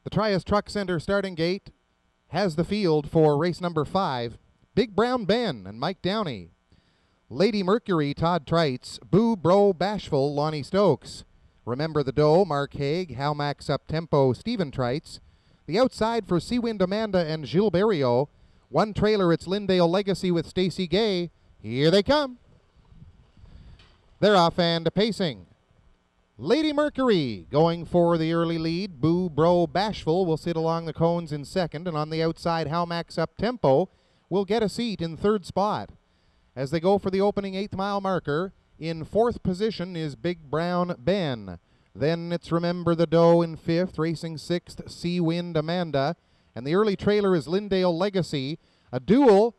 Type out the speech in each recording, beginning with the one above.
The Trias Truck Center starting gate has the field for race number 5, Big Brown Ben and Mike Downey. Lady Mercury, Todd Trites. Boo Bro Bashful, Lonnie Stokes. Remember the Doe, Mark Haig. How Max Up Tempo, Stephen Trites. The outside for Seawind Amanda and Gilles Berriot. One trailer, it's Lindale Legacy with Stacy Gay. Here they come. They're off and pacing. Lady Mercury going for the early lead. Boo Bro Bashful will sit along the cones in second, and on the outside, How Max Up Tempo will get a seat in third spot. As they go for the opening 8th mile marker, in 4th position is Big Brown Ben. Then it's Remember the Doe in 5th, racing 6th, Seawind Amanda. And the early trailer is Lindale Legacy. A duel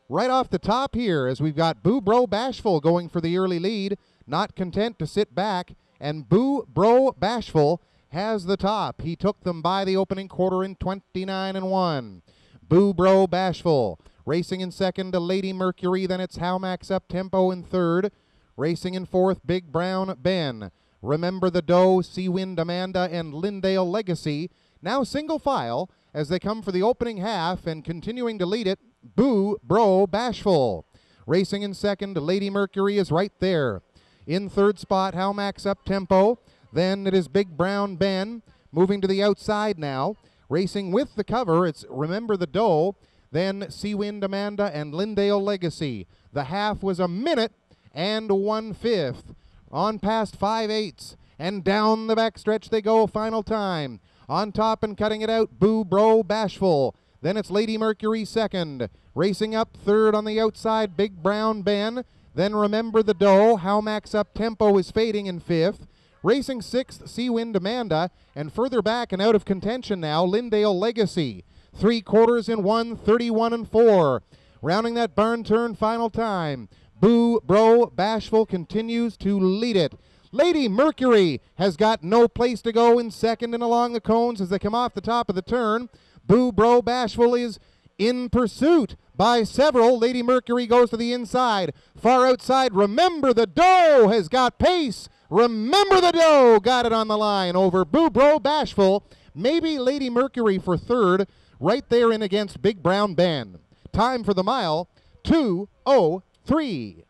right off the top here as we've got Boo Bro Bashful going for the early lead, not content to sit back. And Boo Bro Bashful has the top. He took them by the opening quarter in 29-1. Boo Bro Bashful racing in second to Lady Mercury. Then it's How Max Up Tempo in third. Racing in fourth, Big Brown Ben. Remember the Doe, Seawind Amanda, and Lindale Legacy. Now single file as they come for the opening half, and continuing to lead it, Boo Bro Bashful. Racing in second, Lady Mercury is right there. In third spot, How Max Up Tempo. Then it is Big Brown Ben. Moving to the outside now. Racing with the cover, it's Remember the Doe. Then Seawind Amanda and Lindale Legacy. The half was 1 minute and 1/5. On past 5/8. And down the back stretch they go, final time. On top and cutting it out, Boo Bro Bashful. Then it's Lady Mercury second. Racing up third on the outside, Big Brown Ben. Then Remember the Doe. How Max Up Tempo is fading in 5th. Racing 6th, Seawind Amanda. And further back and out of contention now, Lindale Legacy. 3/4 in 1, 31-4. Rounding that barn turn, final time. Boo Bro Bashful continues to lead it. Lady Mercury has got no place to go in second and along the cones as they come off the top of the turn. Boo Bro Bashful is in pursuit by several. Lady Mercury goes to the inside. Far outside, Remember the Doe has got pace. Remember the Doe got it on the line over Boo Bro Bashful. Maybe Lady Mercury for third, right there in against Big Brown Ben. Time for the mile, 2:03.